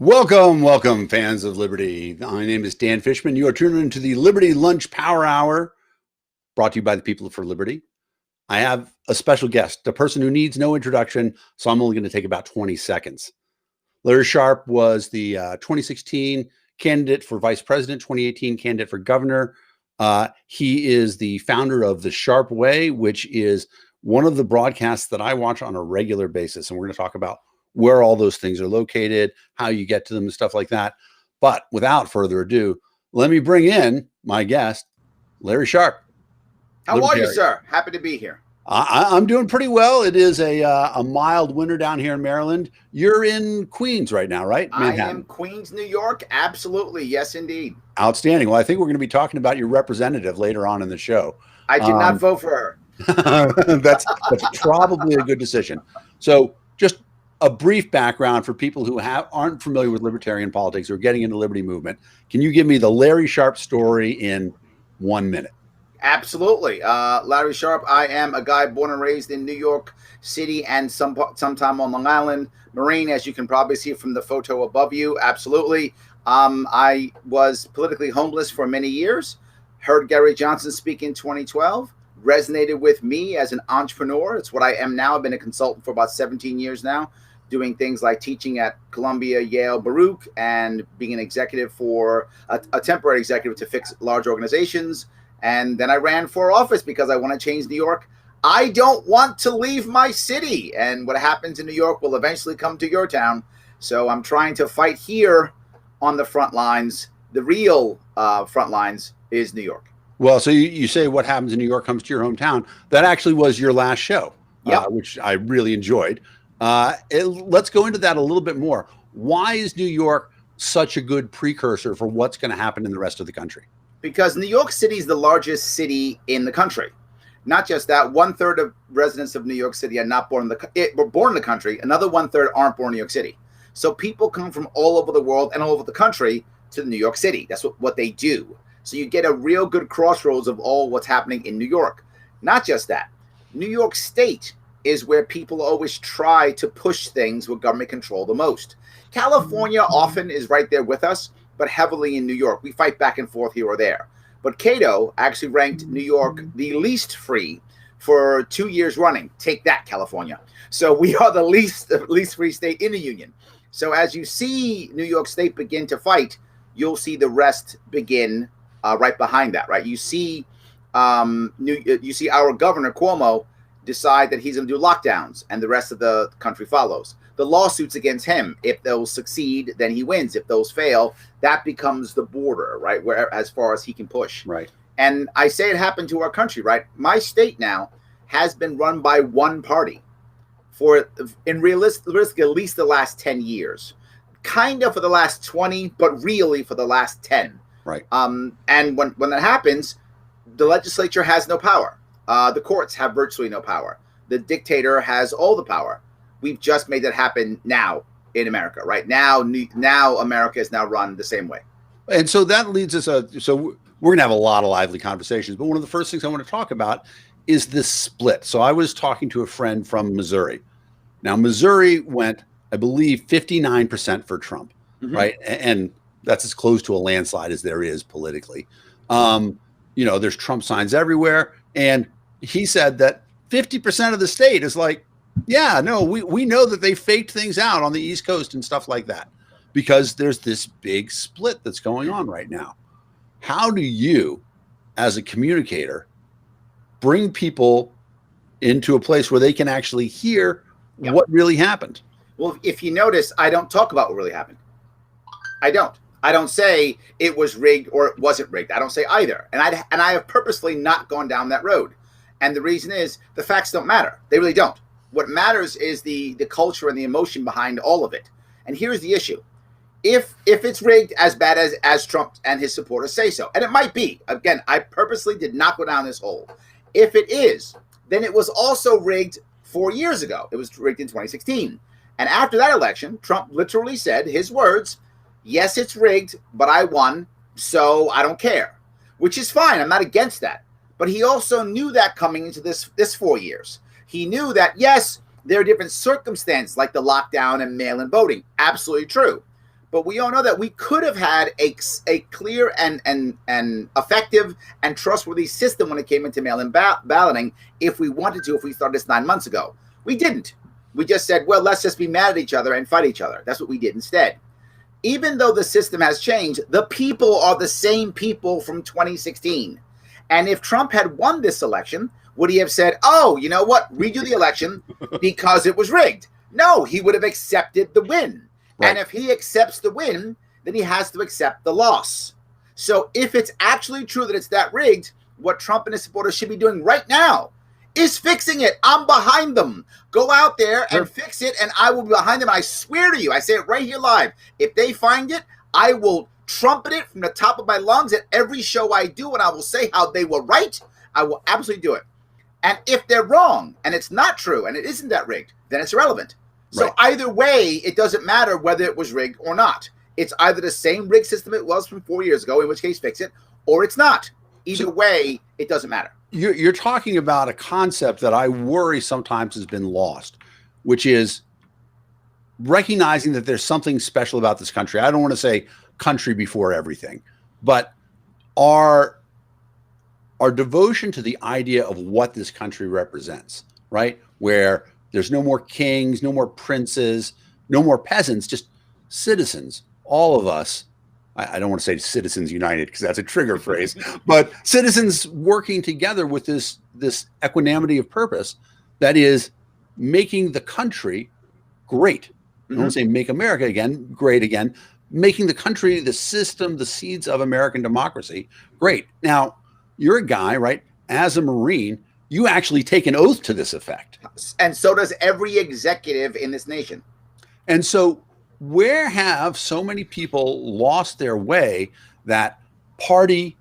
Welcome, fans of liberty. My name is Dan Fishman. You are tuned into the Liberty Lunch Power Hour, brought to you by the people for liberty. I have a special guest, a person who needs no introduction, so I'm only going to take about 20 seconds. Larry Sharpe was the 2016 candidate for vice president, 2018 candidate for governor. He is the founder of The Sharpe Way, which is one of the broadcasts that I watch on a regular basis, and we're going to talk about where all those things are located, how you get to them, and stuff like that. But without further ado, let me bring in my guest, Larry Sharpe. How are you, sir? Happy to be here. I'm doing pretty well. It is a mild winter down here in Maryland. You're in Queens right now, right? Manhattan. I am Queens, New York. Absolutely. Yes, indeed. Outstanding. Well, I think we're going to be talking about your representative later on in the show. I did not vote for her. That's probably a good decision. So just a brief background for people who aren't familiar with libertarian politics or getting into the liberty movement. Can you give me the Larry Sharpe story in 1 minute? Absolutely. Larry Sharpe, I am a guy born and raised in New York City and sometime on Long Island. Marine, as you can probably see from the photo above you. Absolutely. I was politically homeless for many years. Heard Gary Johnson speak in 2012. Resonated with me as an entrepreneur. It's what I am now. I've been a consultant for about 17 years now, doing things like teaching at Columbia, Yale, Baruch, and being an executive for a temporary executive to fix large organizations. And then I ran for office because I want to change New York. I don't want to leave my city. And what happens in New York will eventually come to your town. So I'm trying to fight here on the front lines. The real front lines is New York. Well, so you say what happens in New York comes to your hometown. That actually was your last show, which I really enjoyed. Let's go into that a little bit more. Why is New York such a good precursor for what's going to happen in the rest of the country? Because New York City is the largest city in the country. Not just that, 1/3 of residents of New York City are not were born in the country. Another 1/3 aren't born in New York City. So people come from all over the world and all over the country to New York City. That's what they do. So you get a real good crossroads of all what's happening in New York. Not just that. New York State is where people always try to push things where government control the most. California often is right there with us, but heavily in New York. We fight back and forth here or there. But Cato actually ranked New York the least free for 2 years running. Take that, California. So we are the least free state in the union. So as you see New York State begin to fight, you'll see the rest begin right behind that, right? You see our governor, Cuomo, decide that he's going to do lockdowns and the rest of the country follows. The lawsuits against him, if those succeed, then he wins. If those fail, that becomes the border, right? Where as far as he can push. Right. And I say it happened to our country, right? My state now has been run by one party realistically at least the last 10 years. Kind of for the last 20, but really for the last 10. Right. And when that happens, the legislature has no power. The courts have virtually no power. The dictator has all the power. We've just made that happen now in America, right? Now America is now run the same way. And so that leads us, so we're going to have a lot of lively conversations, but one of the first things I want to talk about is this split. So I was talking to a friend from Missouri. Now, Missouri went, I believe, 59% for Trump, right? And that's as close to a landslide as there is politically. There's Trump signs everywhere. And he said that 50% of the state is like, yeah, no, we know that they faked things out on the East Coast and stuff like that because there's this big split that's going on right now. How do you, as a communicator, bring people into a place where they can actually hear what really happened? Well, if you notice, I don't talk about what really happened. I don't say it was rigged or it wasn't rigged. I don't say either. And I have purposely not gone down that road. And the reason is the facts don't matter. They really don't. What matters is the culture and the emotion behind all of it. And here's the issue. If it's rigged as bad as Trump and his supporters say so, and it might be, again, I purposely did not go down this hole. If it is, then it was also rigged 4 years ago. It was rigged in 2016. And after that election, Trump literally said his words, yes, it's rigged, but I won, so I don't care, which is fine. I'm not against that. But he also knew that coming into this 4 years. He knew that, yes, there are different circumstances like the lockdown and mail-in voting. Absolutely true. But we all know that we could have had a clear and effective and trustworthy system when it came into mail-in balloting if we wanted to, if we started this 9 months ago. We didn't. We just said, well, let's just be mad at each other and fight each other. That's what we did instead. Even though the system has changed, the people are the same people from 2016. And if Trump had won this election, would he have said, oh, you know what, redo the election because it was rigged? No, he would have accepted the win. Right. And if he accepts the win, then he has to accept the loss. So if it's actually true that it's that rigged, what Trump and his supporters should be doing right now is fixing it. I'm behind them. Go out there and fix it, and I will be behind them. I swear to you, I say it right here live. If they find it, I will trumpet it from the top of my lungs at every show I do, and I will say how they were right. I will absolutely do it. And if they're wrong, and it's not true, and it isn't that rigged, then it's irrelevant. So either way, it doesn't matter whether it was rigged or not. It's either the same rigged system it was from 4 years ago, in which case fix it, or it's not. Either way, it doesn't matter. You're talking about a concept that I worry sometimes has been lost, which is recognizing that there's something special about this country. I don't want to say country before everything, but our devotion to the idea of what this country represents, right? Where there's no more kings, no more princes, no more peasants, just citizens, all of us. I don't want to say citizens united because that's a trigger phrase, but citizens working together with this equanimity of purpose that is making the country great. I don't want to say make America again, great again, making the country, the system, the seeds of American democracy great. Now, you're a guy, right? As a Marine, you actually take an oath to this effect. And so does every executive in this nation. And so where have so many people lost their way that party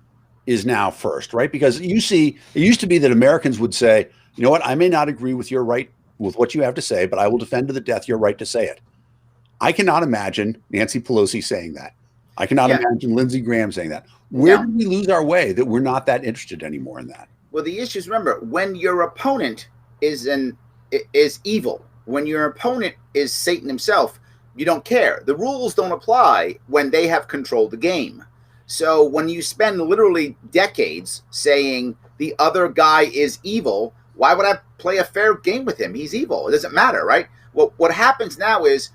is now first, right? Because you see, it used to be that Americans would say, you know what, I may not agree with your right, with what you have to say, but I will defend to the death your right to say it. I cannot imagine Nancy Pelosi saying that. I cannot imagine Lindsey Graham saying that. Where did we lose our way that we're not that interested anymore in that? Well, the issue is, remember, when your opponent is evil, when your opponent is Satan himself, you don't care. The rules don't apply when they have controlled the game. So when you spend literally decades saying the other guy is evil, why would I play a fair game with him? He's evil. It doesn't matter, right? Well, what happens now is,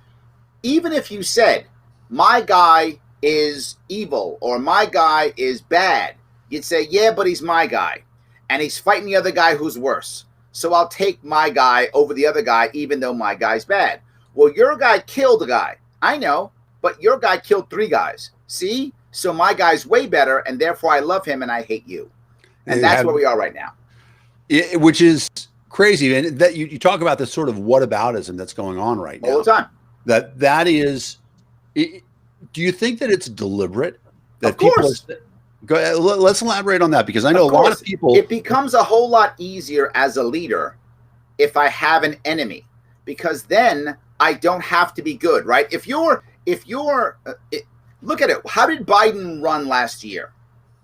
even if you said, my guy is evil or my guy is bad, you'd say, yeah, but he's my guy. And he's fighting the other guy who's worse. So I'll take my guy over the other guy, even though my guy's bad. Well, your guy killed a guy. I know, but your guy killed 3 guys. See? So my guy's way better, and therefore I love him and I hate you. And that's where we are right now. Which is crazy. And that you talk about this sort of whataboutism that's going on right now. All the time. That is, do you think that it's deliberate? That of course. Let's elaborate on that, because I know a lot of people. It becomes a whole lot easier as a leader if I have an enemy, because then I don't have to be good, right? If you're look at it. How did Biden run last year,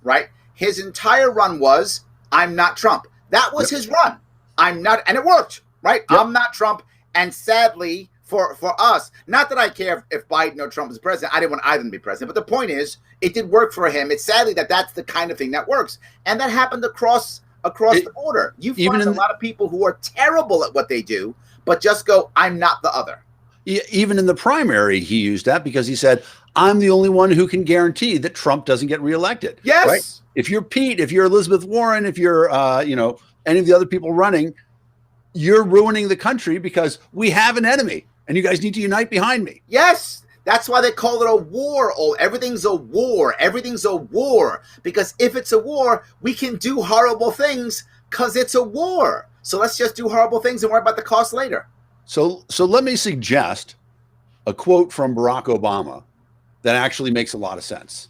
right? His entire run was, I'm not Trump. That was his run. I'm not, and it worked, right? Yep. I'm not Trump. And sadly, for us, not that I care if Biden or Trump is president. I didn't want either to be president. But the point is, it did work for him. It's sadly that's the kind of thing that works. And that happened across the border. You find a lot of people who are terrible at what they do, but just go, I'm not the other. Even in the primary, he used that because he said, I'm the only one who can guarantee that Trump doesn't get reelected. Yes. Right? If you're Pete, if you're Elizabeth Warren, if you're, any of the other people running, you're ruining the country because we have an enemy and you guys need to unite behind me. Yes. That's why they call it a war. Oh, everything's a war. Everything's a war. Because if it's a war, we can do horrible things because it's a war. So let's just do horrible things and worry about the cost later. So let me suggest a quote from Barack Obama that actually makes a lot of sense.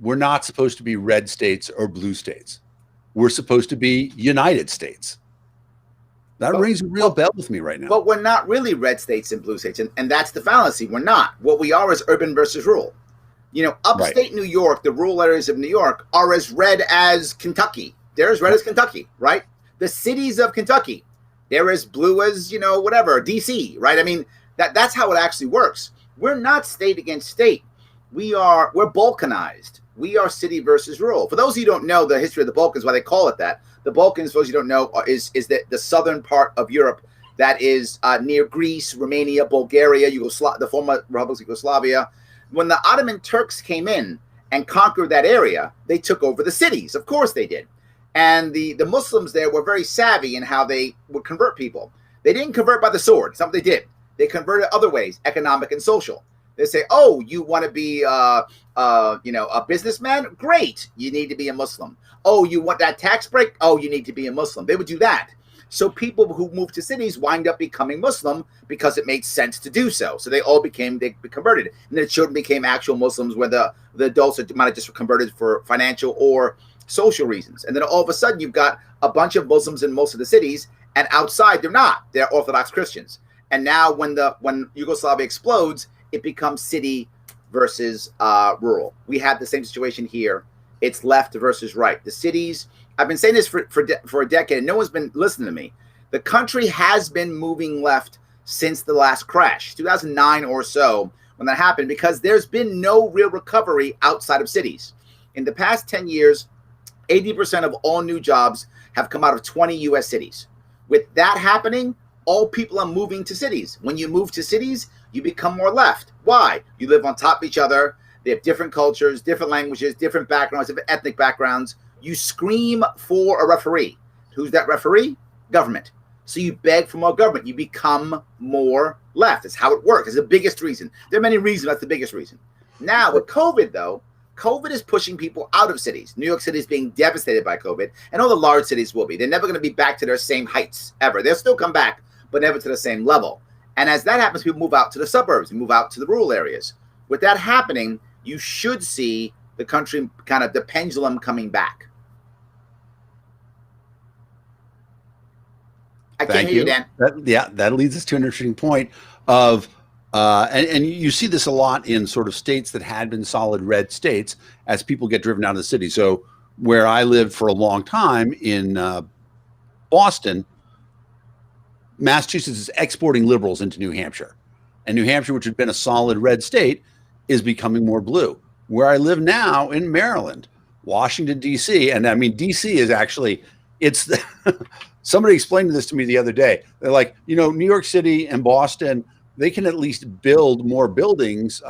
We're not supposed to be red states or blue states. We're supposed to be United States. That rings a real bell with me right now. But we're not really red states and blue states. And that's the fallacy. We're not. What we are is urban versus rural. Upstate New York, the rural areas of New York are as red as Kentucky. They're as red as Kentucky, right? The cities of Kentucky, they're as blue as, DC, right? I mean, that's how it actually works. We're not state against state. We're Balkanized. We are city versus rural. For those of you who don't know the history of the Balkans, why they call it that, the Balkans, for those of you who don't know, is the southern part of Europe that is near Greece, Romania, Bulgaria, the former Republic of Yugoslavia. When the Ottoman Turks came in and conquered that area, they took over the cities. Of course they did. And the Muslims there were very savvy in how they would convert people. They didn't convert by the sword. Something they did. They converted other ways, economic and social. They say, oh, you want to be a businessman? Great. You need to be a Muslim. Oh, you want that tax break? Oh, you need to be a Muslim. They would do that. So people who moved to cities wind up becoming Muslim because it made sense to do so. So they converted. And then the children became actual Muslims, where the adults might have just converted for financial or social reasons. And then all of a sudden you've got a bunch of Muslims in most of the cities, and outside they're not. They're Orthodox Christians. And now when Yugoslavia explodes, it becomes city versus rural. We have the same situation here. It's left versus right. The cities, I've been saying this for a decade, and no one's been listening to me. The country has been moving left since the last crash, 2009 or so, when that happened, because there's been no real recovery outside of cities. In the past 10 years, 80% of all new jobs have come out of 20 U.S. cities. With that happening, all people are moving to cities. When you move to cities, you become more left. Why? You live on top of each other. They have different cultures, different languages, different backgrounds, different ethnic backgrounds. You scream for a referee. Who's that referee? Government. So you beg for more government. You become more left. That's how it works. It's the biggest reason. There are many reasons. That's the biggest reason. Now, with COVID, though, COVID is pushing people out of cities. New York City is being devastated by COVID, and all the large cities will be. They're never going to be back to their same heights ever. They'll still come back, but never to the same level. And as that happens, people move out to the suburbs, move out to the rural areas. With that happening, you should see the country kind of the pendulum coming back. I can't hear you, Dan. That leads us to an interesting point of, and you see this a lot in sort of states that had been solid red states as people get driven out of the city. So where I lived for a long time in Boston, Massachusetts is exporting liberals into New Hampshire. And New Hampshire, which had been a solid red state, is becoming more blue. Where I live now in Maryland, Washington, D.C., and I mean, D.C. is actually, it's, somebody explained this to me the other day. They're like, New York City and Boston, they can at least build more buildings,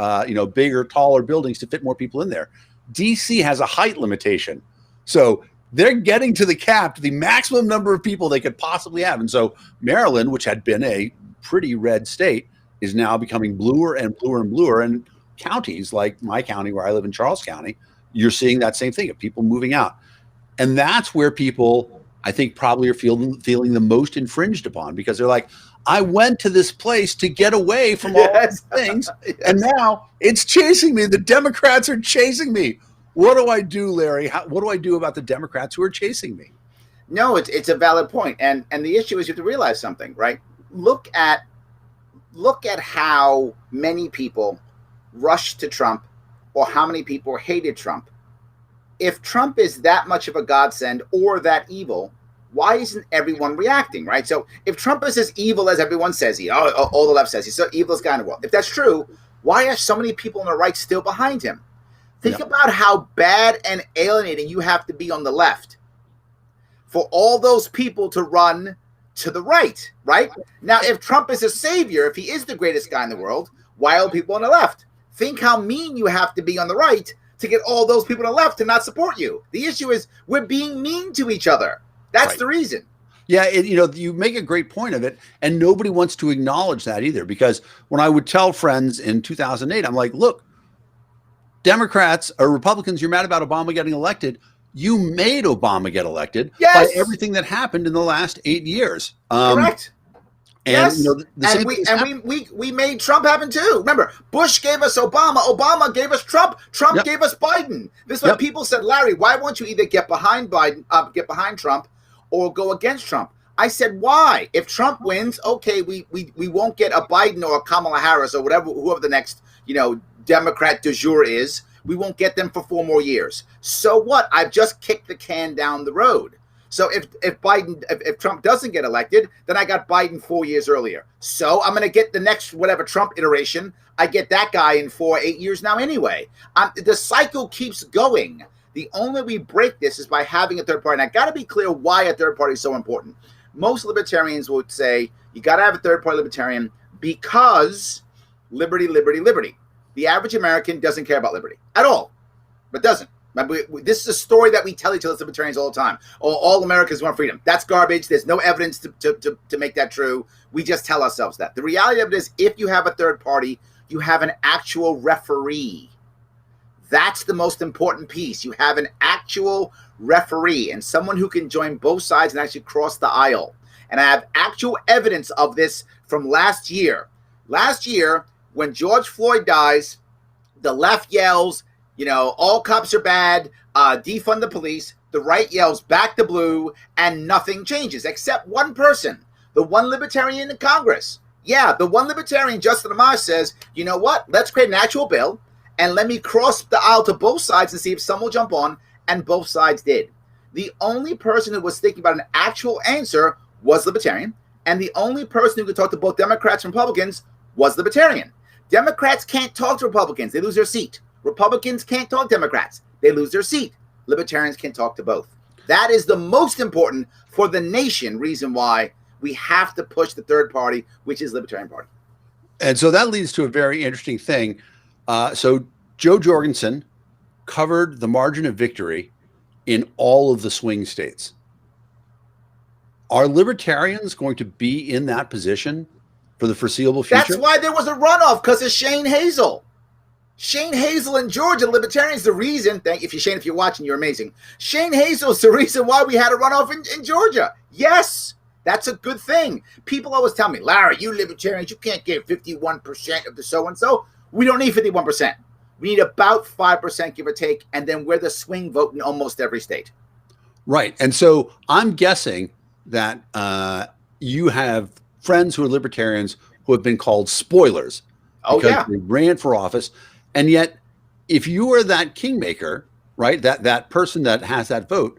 bigger, taller buildings to fit more people in there. D.C. has a height limitation. So they're getting to the cap, the maximum number of people they could possibly have. And so Maryland, which had been a pretty red state, is now becoming bluer and bluer and bluer. And counties like my county, where I live in Charles County, you're seeing that same thing of people moving out. And that's where people, I think, probably are feeling the most infringed upon, because they're like, I went to this place to get away from all these things, and now it's chasing me. The Democrats are chasing me. What do I do, Larry? What do I do about the Democrats who are chasing me? No, it's a valid point. And the issue is you have to realize something, right? Look at how many people rushed to Trump, or how many people hated Trump. If Trump is that much of a godsend or that evil, why isn't everyone reacting, right? So if Trump is as evil as everyone says all the left says, he's the evilest guy in the world. If that's true, why are so many people on the right still behind him? Think about how bad and alienating you have to be on the left for all those people to run to the right, right? Now, if Trump is a savior, if he is the greatest guy in the world, why are people on the left? Think how mean you have to be on the right to get all those people on the left to not support you. The issue is we're being mean to each other. That's the reason. Yeah, you make a great point of it, and nobody wants to acknowledge that either. Because when I would tell friends in 2008, I'm like, look, Democrats or Republicans, you're mad about Obama getting elected. You made Obama get elected by everything that happened in the last 8 years. Correct. And we made Trump happen too. Remember, Bush gave us Obama. Obama gave us Trump. Trump gave us Biden. This is what people said, Larry, why won't you either get behind Biden, get behind Trump, or go against Trump? I said, why? If Trump wins, okay, we won't get a Biden or a Kamala Harris or whoever the next Democrat du jour is. We won't get them for 4 more years. So what? I've just kicked the can down the road. So if Trump doesn't get elected, then I got Biden 4 years earlier. So I'm going to get the next whatever Trump iteration. I get that guy in 8 years now anyway. The cycle keeps going. The only way we break this is by having a third party. And I got to be clear why a third party is so important. Most libertarians would say you got to have a third party libertarian because liberty, liberty, liberty. The average American doesn't care about liberty at all, but doesn't. This is a story that we tell each other as libertarians all the time. Oh, all Americans want freedom. That's garbage. There's no evidence to make that true. We just tell ourselves that. The reality of it is if you have a third party, you have an actual referee. That's the most important piece. You have an actual referee and someone who can join both sides and actually cross the aisle. And I have actual evidence of this from last year. Last year, when George Floyd dies, the left yells, all cops are bad, defund the police. The right yells back the blue, and nothing changes except one person, the one libertarian in Congress. Yeah, the one libertarian, Justin Amash, says, you know what? Let's create an actual bill, and let me cross the aisle to both sides and see if some will jump on, and both sides did. The only person who was thinking about an actual answer was libertarian, and the only person who could talk to both Democrats and Republicans was libertarian. Democrats can't talk to Republicans. They lose their seat. Republicans can't talk to Democrats. They lose their seat. Libertarians can talk to both. That is the most important for the nation reason why we have to push the third party, which is Libertarian Party. And so that leads to a very interesting thing. So Joe Jorgensen covered the margin of victory in all of the swing states. Are libertarians going to be in that position for the foreseeable future? That's why there was a runoff, because of Shane Hazel. Shane Hazel in Georgia, libertarians, the reason, thank you, Shane, if you're watching, you're amazing. Shane Hazel's the reason why we had a runoff in Georgia. Yes, that's a good thing. People always tell me, Larry, you libertarians, you can't get 51% of the so-and-so. We don't need 51%. We need about 5%, give or take, and then we're the swing vote in almost every state. Right. And so I'm guessing that you have friends who are libertarians who have been called spoilers. Oh, yeah. They ran for office. And yet, if you are that kingmaker, right, that person that has that vote,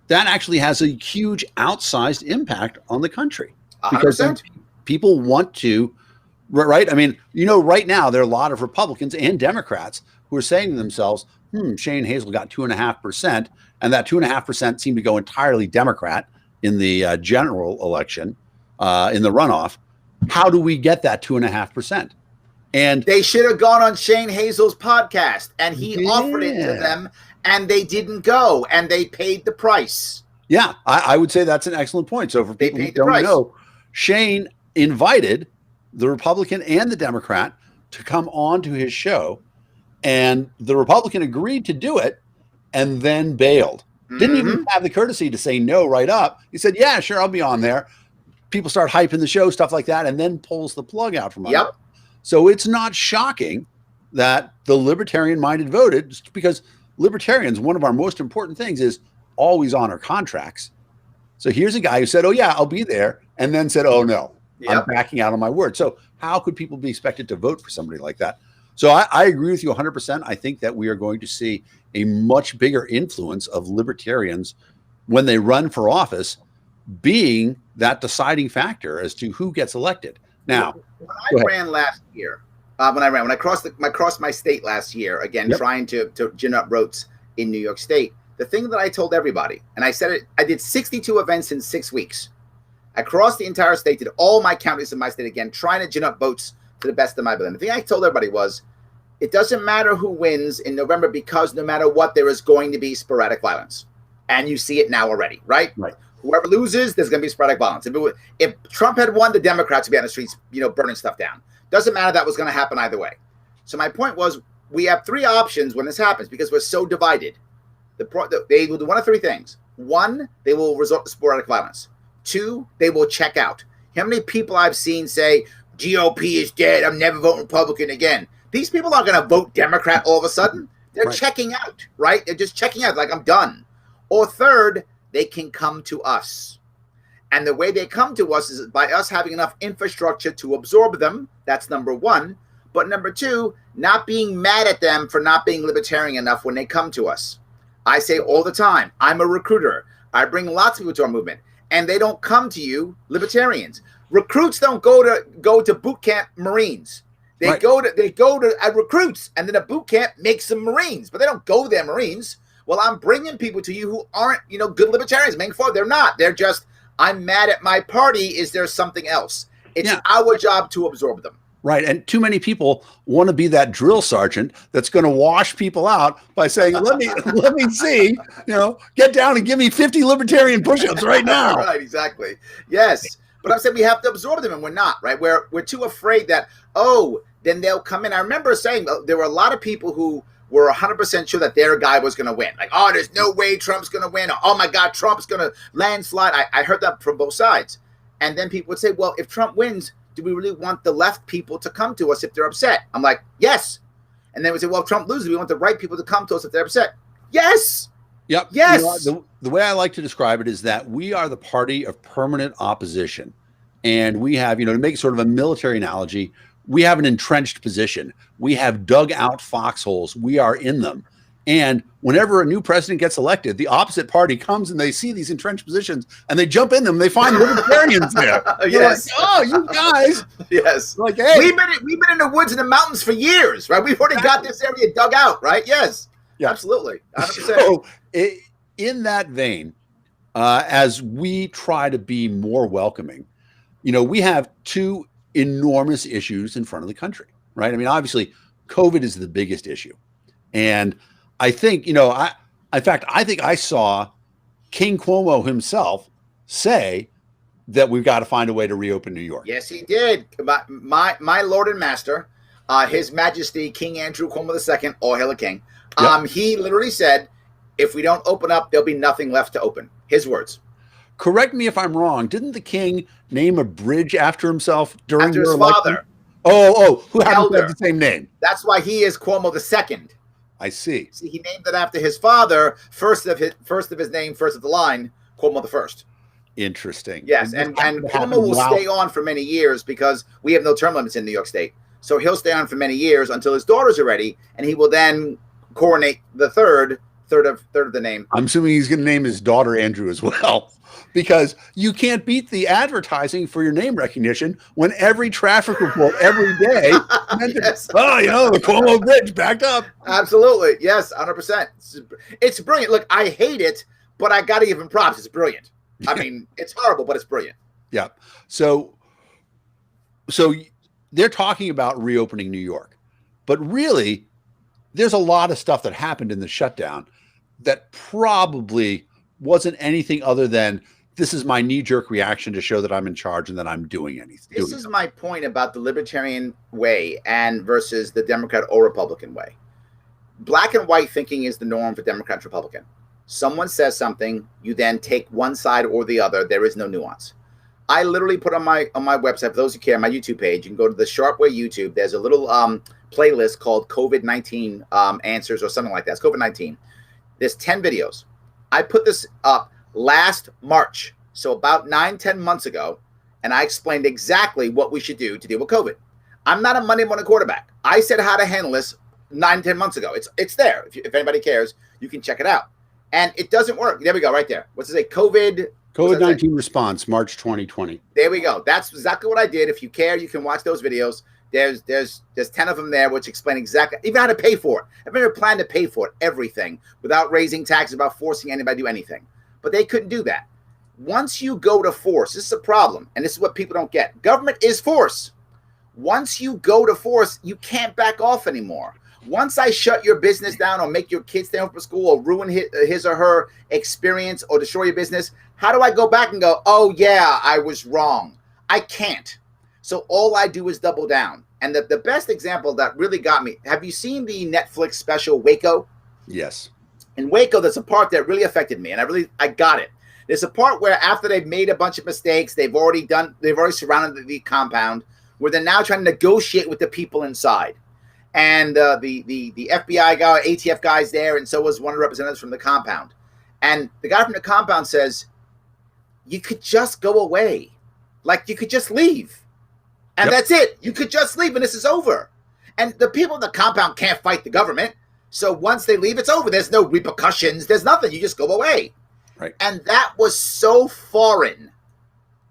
that actually has a huge outsized impact on the country. 100%. Because people want to, right? I mean, right now, there are a lot of Republicans and Democrats who are saying to themselves, Shane Hazel got 2.5%, and that 2.5% seemed to go entirely Democrat in the general election, in the runoff. How do we get that 2.5%? And they should have gone on Shane Hazel's podcast, and he offered it to them, and they didn't go, and they paid the price. Yeah, I would say that's an excellent point. So for people who don't know, Shane invited the Republican and the Democrat to come on to his show, and the Republican agreed to do it and then bailed. Didn't even have the courtesy to say no right up. He said, yeah, sure, I'll be on there. People start hyping the show, stuff like that, and then pulls the plug out from under. Yep. So it's not shocking that the libertarian-minded voted, just because libertarians, one of our most important things is always honor contracts. So here's a guy who said, oh, yeah, I'll be there, and then said, oh, no, I'm backing out on my word. So how could people be expected to vote for somebody like that? So I agree with you 100%. I think that we are going to see a much bigger influence of libertarians when they run for office being that deciding factor as to who gets elected. Now, when I ran last year, when I crossed my state last year, again, trying to gin up votes in New York State, the thing that I told everybody, and I said it, I did 62 events in 6 weeks. I crossed the entire state, did all my counties in my state again, trying to gin up votes to the best of my ability. The thing I told everybody was, it doesn't matter who wins in November, because no matter what, there is going to be sporadic violence. And you see it now already, right? Right. Whoever loses, there's going to be sporadic violence. If Trump had won, the Democrats would be on the streets, burning stuff down. Doesn't matter, that was going to happen either way. So my point was, we have three options when this happens because we're so divided. They will do one of three things. One, they will resort to sporadic violence. Two, they will check out. How many people I've seen say, GOP is dead, I'm never voting Republican again? These people aren't going to vote Democrat all of a sudden. They're checking out, right? They're just checking out, like, I'm done. Or third, they can come to us. And the way they come to us is by us having enough infrastructure to absorb them. That's number one. But number two, not being mad at them for not being libertarian enough when they come to us. I say all the time, I'm a recruiter. I bring lots of people to our movement, and they don't come to you, libertarians. Recruits don't go to boot camp Marines. They Right. go to recruits, and then a boot camp makes them Marines, but they don't go there Marines. Well, I'm bringing people to you who aren't, good libertarians. Making fun, they're not. They're just, I'm mad at my party. Is there something else? It's our job to absorb them. Right. And too many people want to be that drill sergeant that's going to wash people out by saying, let me see, get down and give me 50 libertarian push-ups right now. Right, exactly. Yes. But I'm saying we have to absorb them, and we're not, right? We're too afraid that, then they'll come in. I remember saying there were a lot of people who were 100% sure that their guy was going to win. Like, there's no way Trump's going to win. Or, oh, my God, Trump's going to landslide. I heard that from both sides. And then people would say, well, if Trump wins, do we really want the left people to come to us if they're upset? I'm like, yes. And then we say, well, if Trump loses, we want the right people to come to us if they're upset. Yes. Yep. Yes. The way I like to describe it is that we are the party of permanent opposition. And we have, to make sort of a military analogy, we have an entrenched position. We have dug out foxholes. We are in them. And whenever a new president gets elected, the opposite party comes and they see these entrenched positions and they jump in them. They find libertarians there. Yes. Like, oh, you guys. Yes. Like, hey. We've been in the woods and the mountains for years, right? We've already got this area dug out, right? Yes. Yeah. Absolutely. 100%. So in that vein, as we try to be more welcoming, we have two enormous issues in front of the country, right? I mean, obviously, COVID is the biggest issue. And I think, I think I saw King Cuomo himself say that we've got to find a way to reopen New York. Yes, he did. My Lord and Master, His Majesty King Andrew Cuomo II, all hail a king. Yep. He literally said, if we don't open up, there'll be nothing left to open. His words. Correct me if I'm wrong. Didn't the king name a bridge after himself during after your his election? father? Who happens to have the same name? That's why he is Cuomo II. I see. See, he named it after his father, first of his name, first of the line, Cuomo I. Interesting. Yes, and Cuomo will stay on for many years because we have no term limits in New York State. So he'll stay on for many years until his daughters are ready, and he will then coronate the third of the name. I'm assuming he's going to name his daughter Andrew as well, because you can't beat the advertising for your name recognition when every traffic report every day. Yes. The Cuomo Bridge backed up. Absolutely. Yes, 100%. It's brilliant. Look, I hate it, but I got to give him props. It's brilliant. I mean, it's horrible, but it's brilliant. Yeah. So they're talking about reopening New York, but really there's a lot of stuff that happened in the shutdown that probably wasn't anything other than this is my knee-jerk reaction to show that I'm in charge and that I'm doing anything. This is my point about the libertarian way and versus the Democrat or Republican way. Black and white thinking is the norm for Democrat and Republican. Someone says something, you then take one side or the other. There is no nuance. I literally put on my website, for those who care, my YouTube page, you can go to the Sharpe Way YouTube. There's a little playlist called COVID-19 answers or something like that. It's COVID-19. There's 10 videos. I put this up last March, so about 9-10 months ago, and I explained exactly what we should do to deal with COVID. I'm not a Monday morning quarterback. I said how to handle this 9-10 months ago. It's there. If anybody cares, you can check it out. And it doesn't work. There we go, right there. What's it say? COVID-19 response, March 2020. There we go. That's exactly what I did. If you care, you can watch those videos. There's 10 of them there, which explain exactly, even how to pay for it. I've never planned to pay for it, everything, without raising taxes, without forcing anybody to do anything. But they couldn't do that. Once you go to force, this is a problem, and this is what people don't get. Government is force. Once you go to force, you can't back off anymore. Once I shut your business down or make your kids stay home from school or ruin his or her experience or destroy your business, how do I go back and go, oh, yeah, I was wrong? I can't. So all I do is double down. And the best example that really got me, have you seen the Netflix special Waco? Yes. In Waco, there's a part that really affected me, and I got it. There's a part where after they've made a bunch of mistakes, they've already surrounded the compound, where they're now trying to negotiate with the people inside. And the FBI guy, ATF guy's there, and so was one of the representatives from the compound. And the guy from the compound says, you could just go away. Like, you could just leave. And That's it. You could just leave, and this is over. And the people in the compound can't fight the government. So once they leave, it's over. There's no repercussions. There's nothing. You just go away. Right. And that was so foreign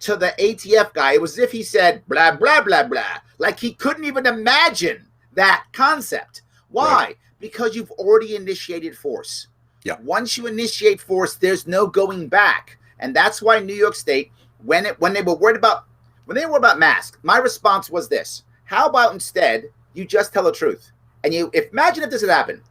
to the ATF guy. It was as if he said, blah, blah, blah, blah. Like he couldn't even imagine that concept. Why? Right. Because you've already initiated force. Yeah. Once you initiate force, there's no going back. And that's why New York State, when they were worried about masks, my response was this: how about instead you just tell the truth? And imagine if this had happened.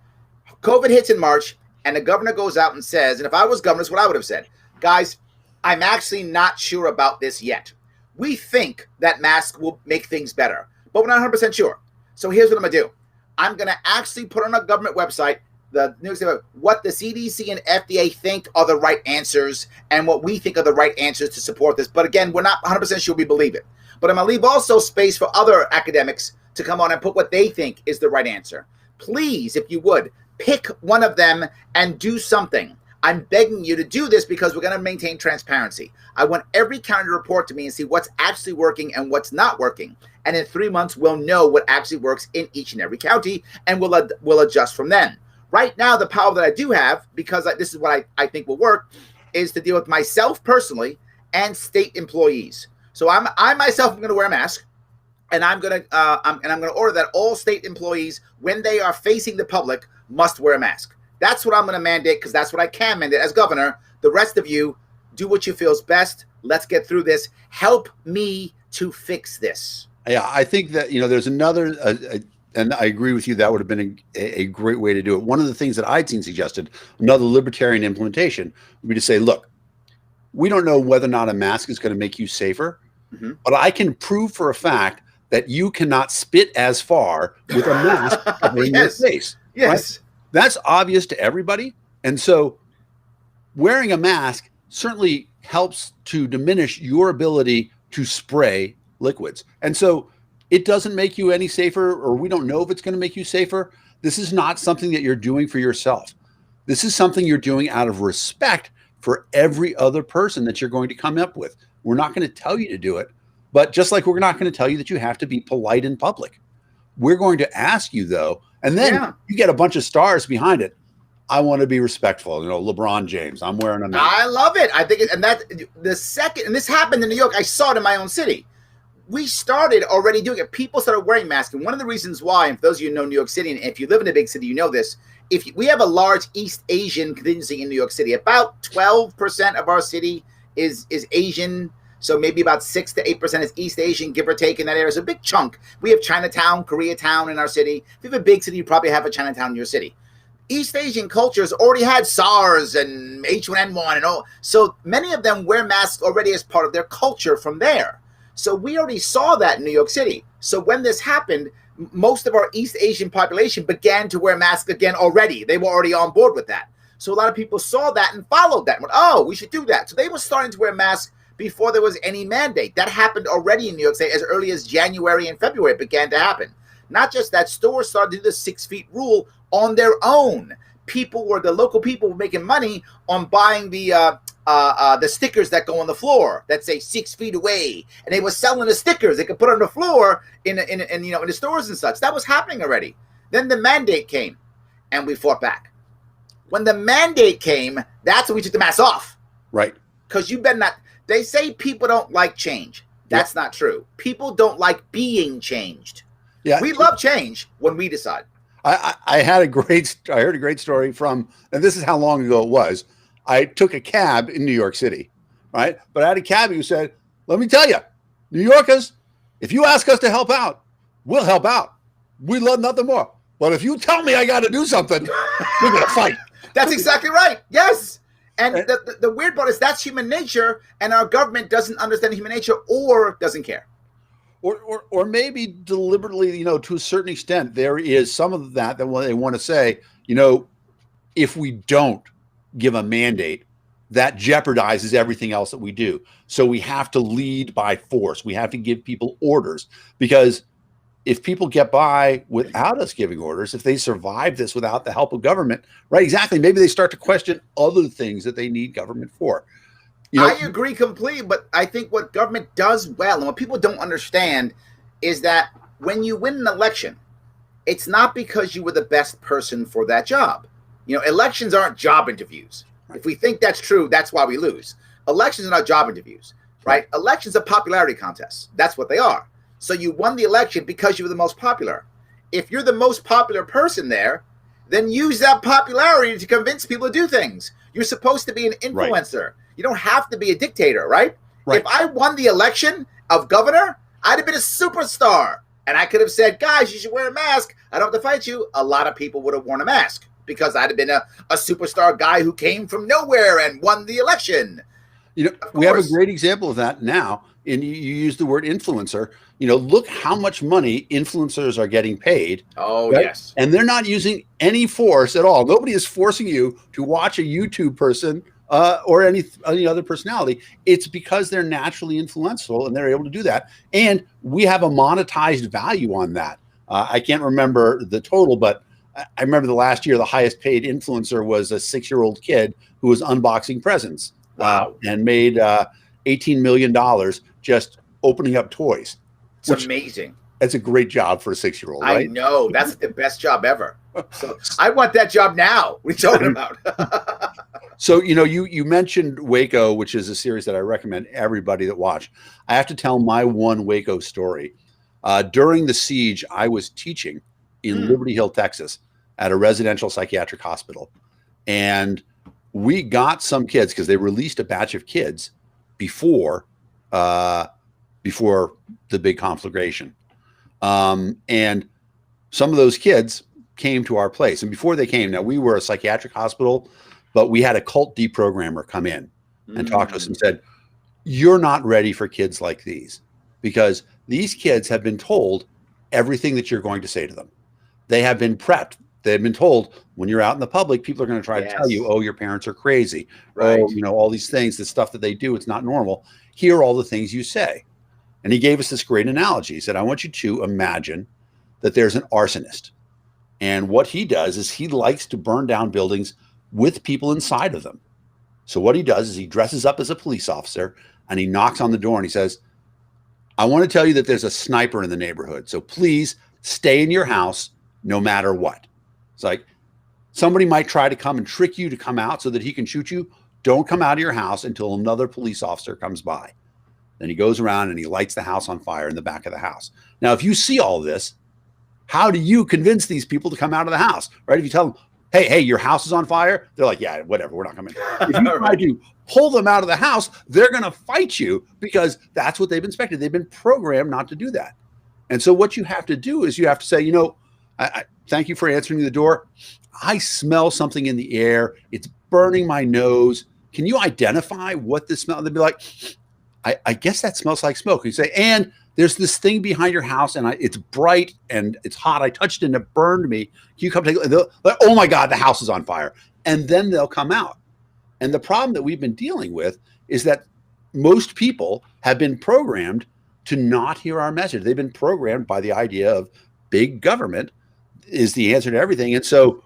COVID hits in March, and the governor goes out and says, and if I was governor, that's what I would have said, guys, I'm actually not sure about this yet. We think that masks will make things better, but we're not 100% sure. So here's what I'm going to do. I'm going to actually put on a government website, the news, what the CDC and FDA think are the right answers and what we think are the right answers to support this. But again, we're not 100% sure we believe it. But I'm going to leave also space for other academics to come on and put what they think is the right answer. Please, if you would, pick one of them and do something. I'm begging you to do this because we're going to maintain transparency. I want every county to report to me and see what's actually working and what's not working. And in 3 months, we'll know what actually works in each and every county, and we'll adjust from then. Right now, the power that I do have, because this is what I think will work, is to deal with myself personally and state employees. So I myself am going to wear a mask, and I'm going to order that all state employees, when they are facing the public, must wear a mask. That's what I'm going to mandate, because that's what I can mandate as governor. The rest of you, do what you feel is best. Let's get through this. Help me to fix this. Yeah, I think that, there's another, and I agree with you, that would have been a great way to do it. One of the things that I'd seen suggested, another libertarian implementation, would be to say, look, we don't know whether or not a mask is going to make you safer, but I can prove for a fact that you cannot spit as far with a mask covering your face. Yes. Right? That's obvious to everybody. And so wearing a mask certainly helps to diminish your ability to spray liquids. And so it doesn't make you any safer, or we don't know if it's going to make you safer. This is not something that you're doing for yourself. This is something you're doing out of respect for every other person that you're going to come up with. We're not going to tell you to do it, but just like we're not going to tell you that you have to be polite in public. We're going to ask you, though, and then you get a bunch of stars behind it. I want to be respectful. LeBron James, I'm wearing a mask. I love it. I think and this happened in New York. I saw it in my own city. We started already doing it. People started wearing masks. And one of the reasons why, and for those of you who know New York City, and if you live in a big city, you know this, we have a large East Asian contingency in New York City. About 12% of our city is Asian. So maybe about 6 to 8% is East Asian, give or take, in that area. It's a big chunk. We have Chinatown, Koreatown in our city. If you have a big city, you probably have a Chinatown in your city. East Asian cultures already had SARS and H1N1 and all. So many of them wear masks already as part of their culture from there. So we already saw that in New York City. So when this happened, most of our East Asian population began to wear masks again already. They were already on board with that. So a lot of people saw that and followed that. And went, oh, we should do that. So they were starting to wear masks before there was any mandate. That happened already in New York State as early as January and February. It began to happen. Not just that, stores started to do the 6 feet rule on their own. The local people were making money on buying the stickers that go on the floor that say 6 feet away, and they were selling the stickers they could put on the floor in the stores and such. That was happening already. Then the mandate came, and we fought back. When the mandate came, that's when we took the mask off. Right. Because you better not. They say people don't like change. That's not true. People don't like being changed. Yeah, we love change when we decide. I heard a great story from, and this is how long ago it was. I took a cab in New York City, right? But I had a cabbie who said, let me tell you, New Yorkers, if you ask us to help out, we'll help out. We love nothing more. But if you tell me I got to do something, we're going to fight. That's exactly right. Yes. And the weird part is that's human nature, and our government doesn't understand human nature or doesn't care. Or maybe deliberately, to a certain extent, there is some of that they want to say, if we don't give a mandate, that jeopardizes everything else that we do. So we have to lead by force. We have to give people orders, because if people get by without us giving orders, if they survive this without the help of government, right? Exactly. Maybe they start to question other things that they need government for. I agree completely, but I think what government does well, and what people don't understand, is that when you win an election, it's not because you were the best person for that job. Elections aren't job interviews. Right. If we think that's true, that's why we lose. Elections are not job interviews, right? Elections are popularity contests. That's what they are. So you won the election because you were the most popular. If you're the most popular person there, then use that popularity to convince people to do things. You're supposed to be an influencer. Right. You don't have to be a dictator, right? If I won the election of governor, I'd have been a superstar. And I could have said, guys, you should wear a mask. I don't have to fight you. A lot of people would have worn a mask because I'd have been a superstar guy who came from nowhere and won the election. You know, we have a great example of that now. And you use the word influencer. You know, look how much money influencers are getting paid. Oh, right? Yes. And they're not using any force at all. Nobody is forcing you to watch a YouTube person or any other personality. It's because they're naturally influential and they're able to do that. And we have a monetized value on that. I can't remember the total, but I remember the last year, the highest paid influencer was a 6-year-old kid who was unboxing presents. Wow. And made $18 million just opening up toys. It's amazing. That's a great job for a 6-year-old, right? I know. That's the best job ever. So I want that job now. What are you talking about? So, you know, you mentioned Waco, which is a series that I recommend everybody that watch. I have to tell my one Waco story. During the siege, I was teaching in Liberty Hill, Texas, at a residential psychiatric hospital. And we got some kids because they released a batch of kids before the big conflagration. And some of those kids came to our place. And before they came, now we were a psychiatric hospital, but we had a cult deprogrammer come in and talk to us and said, you're not ready for kids like these because these kids have been told everything that you're going to say to them. They have been prepped. They've been told when you're out in the public, people are going to try to tell you, oh, your parents are crazy. Right. Oh, you know, all these things, the stuff that they do, it's not normal. Here are all the things you say. And he gave us this great analogy. He said, I want you to imagine that there's an arsonist. And what he does is he likes to burn down buildings with people inside of them. So what he does is he dresses up as a police officer and he knocks on the door and he says, I want to tell you that there's a sniper in the neighborhood. So please stay in your house no matter what. It's like somebody might try to come and trick you to come out so that he can shoot you. Don't come out of your house until another police officer comes by. Then he goes around and he lights the house on fire in the back of the house. Now, if you see all this, how do you convince these people to come out of the house, right? If you tell them, hey, your house is on fire, they're like, yeah, whatever, we're not coming. If you try to pull them out of the house, they're going to fight you because that's what they've been expected. They've been programmed not to do that. And so what you have to do is you have to say, you know, I thank you for answering the door. I smell something in the air. It's burning my nose. Can you identify what this smell? They'd be like, I guess that smells like smoke. You say, and there's this thing behind your house and it's bright and it's hot. I touched it and it burned me. Can you come take a look? Like, oh my God, the house is on fire. And then they'll come out. And the problem that we've been dealing with is that most people have been programmed to not hear our message. They've been programmed by the idea of big government is the answer to everything. And so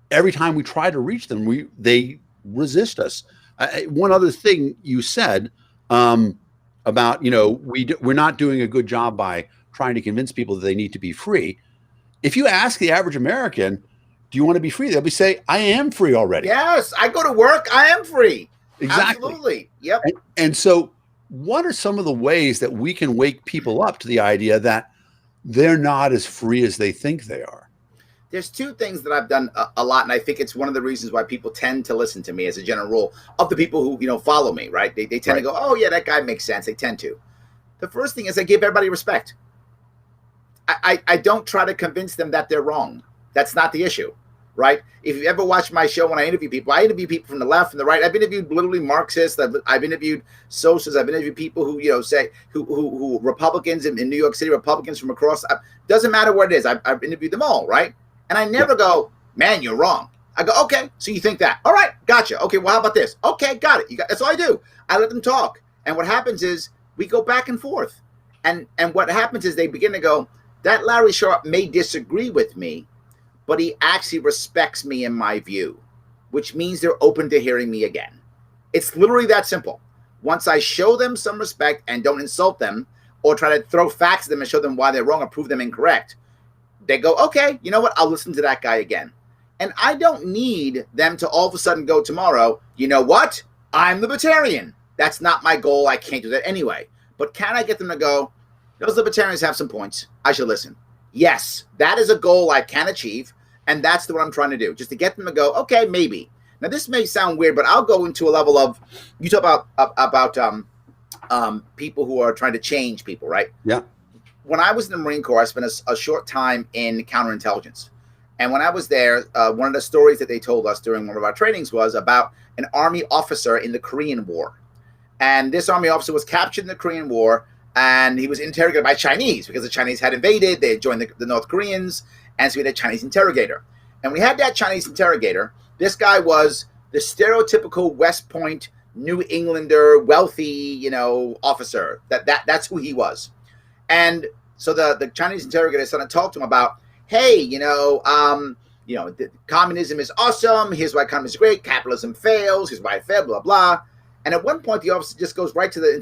every time we try to reach them, they resist us. One other thing you said about, you know, we're not doing a good job by trying to convince people that they need to be free. If you ask the average American, do you want to be free? They'll be say, I am free already. Yes, I go to work. I am free. Exactly. Absolutely. Yep. And so what are some of the ways that we can wake people up to the idea that they're not as free as they think they are? There's two things that I've done a lot, and I think it's one of the reasons why people tend to listen to me as a general rule of the people who, you know, follow me, right? They tend to go, oh, yeah, that guy makes sense. They tend to. The first thing is I give everybody respect. I don't try to convince them that they're wrong. That's not the issue, right? If you ever watch my show when I interview people from the left and the right. I've interviewed literally Marxists. I've interviewed socialists. I've interviewed people who, you know, say who Republicans in New York City, Republicans from across. Doesn't matter what it is. I've interviewed them all, right? And I never go, man, you're wrong. I go, okay, so you think that. All right, gotcha. Okay, well, how about this? Okay, got it. That's all I do. I let them talk. And what happens is we go back and forth. And what happens is they begin to go, that Larry Sharpe may disagree with me, but he actually respects me in my view, which means they're open to hearing me again. It's literally that simple. Once I show them some respect and don't insult them or try to throw facts at them and show them why they're wrong or prove them incorrect, they go, okay, you know what? I'll listen to that guy again. And I don't need them to all of a sudden go tomorrow, you know what? I'm libertarian. That's not my goal. I can't do that anyway. But can I get them to go, those libertarians have some points. I should listen. Yes, that is a goal I can achieve. And that's what I'm trying to do, just to get them to go, okay, maybe. Now, this may sound weird, but I'll go into a level of, you talk about people who are trying to change people, right? Yeah. When I was in the Marine Corps, I spent a short time in counterintelligence. And when I was there, one of the stories that they told us during one of our trainings was about an Army officer in the Korean War. And this Army officer was captured in the Korean War, and he was interrogated by Chinese because the Chinese had invaded. They had joined the North Koreans, and so we had a Chinese interrogator. And we had that Chinese interrogator. This guy was the stereotypical West Point, New Englander, wealthy, officer. That's who he was. And so the Chinese interrogator started to talk to him about, hey, communism is awesome. Here's why communism is great. Capitalism fails. Here's why it failed, blah, blah. And at one point, the officer just goes right to the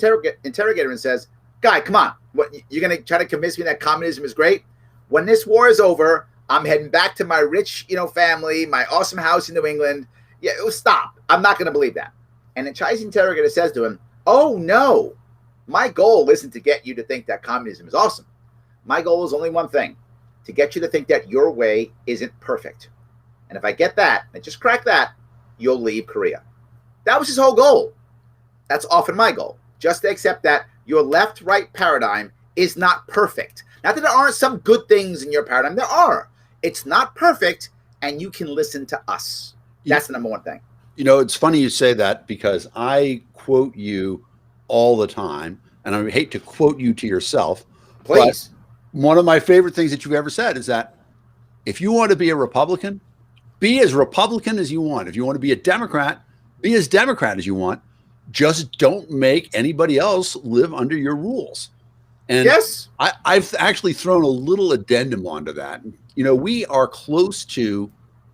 interrogator and says, guy, come on. What, you're going to try to convince me that communism is great? When this war is over, I'm heading back to my rich, family, my awesome house in New England. Yeah, stop. I'm not going to believe that. And the Chinese interrogator says to him, oh, no. My goal isn't to get you to think that communism is awesome. My goal is only one thing, to get you to think that your way isn't perfect. And if I get that, and just crack that, you'll leave Korea. That was his whole goal. That's often my goal, just to accept that your left-right paradigm is not perfect. Not that there aren't some good things in your paradigm. There are. It's not perfect, and you can listen to us. That's the number one thing. It's funny you say that, because I quote you all the time, and I hate to quote you to yourself. Please. But one of my favorite things that you've ever said is that if you want to be a Republican, be as Republican as you want. If you want to be a Democrat, be as Democrat as you want. Just don't make anybody else live under your rules. And yes, I've actually thrown a little addendum onto that. We are close to,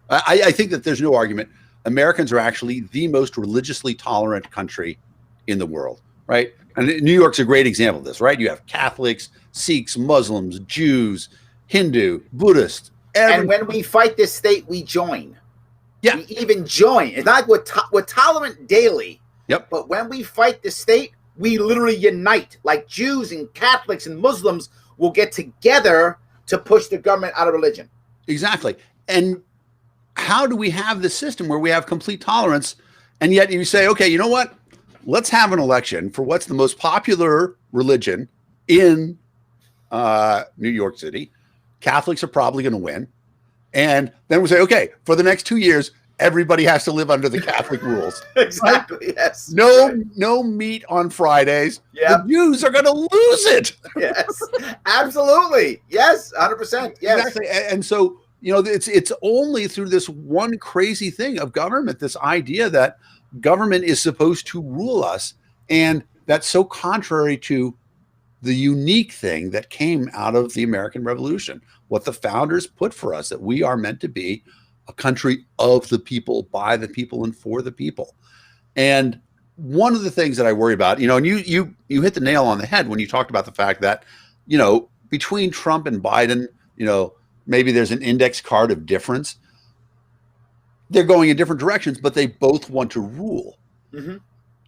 I think that there's no argument. Americans are actually the most religiously tolerant country in the world, right? And New York's a great example of this, right? You have Catholics, Sikhs, Muslims, Jews, Hindu, Buddhist. And when we fight this state, we join. Yeah. We even join. It's not like we're tolerant daily. Yep. But when we fight the state, we literally unite. Like Jews and Catholics and Muslims will get together to push the government out of religion. Exactly. And how do we have this system where we have complete tolerance, and yet you say, okay, you know what? Let's have an election for what's the most popular religion in New York City. Catholics are probably going to win. And then we say, okay, for the next 2 years, everybody has to live under the Catholic rules. Exactly. Right? Yes. No meat on Fridays. Yeah. The Jews are going to lose it. Yes, absolutely. Yes, 100%. Yes. Exactly. And so, it's only through this one crazy thing of government, this idea that government is supposed to rule us. And that's so contrary to the unique thing that came out of the American Revolution, what the founders put for us, that we are meant to be a country of the people, by the people, and for the people. And one of the things that I worry about, and you hit the nail on the head when you talked about the fact that, between Trump and Biden, maybe there's an index card of difference. They're going in different directions, but they both want to rule. Mm-hmm.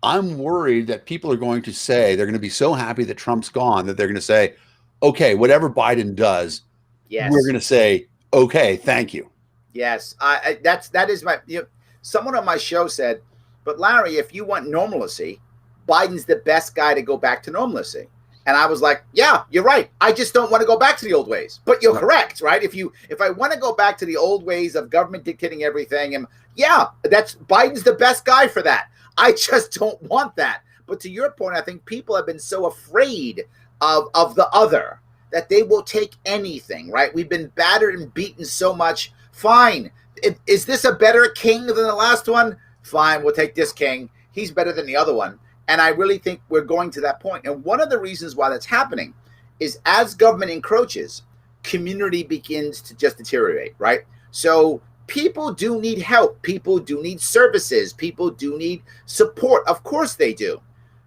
I'm worried that people are going to say, they're going to be so happy that Trump's gone that they're going to say, okay, whatever Biden does, yes, we're going to say, okay, thank you. Yes, that is my. Someone on my show said, "But Larry, if you want normalcy, Biden's the best guy to go back to normalcy." And I was like, "Yeah, you're right. I just don't want to go back to the old ways." But you're correct, right? If I want to go back to the old ways of government dictating everything, and that's Biden's the best guy for that. I just don't want that. But to your point, I think people have been so afraid of the other that they will take anything, right? We've been battered and beaten so much. Fine. Is this a better king than the last one? Fine, we'll take this king. He's better than the other one. And I really think we're going to that point. And one of the reasons why that's happening is as government encroaches, community begins to just deteriorate, right? So people do need help. People do need services. People do need support. Of course they do.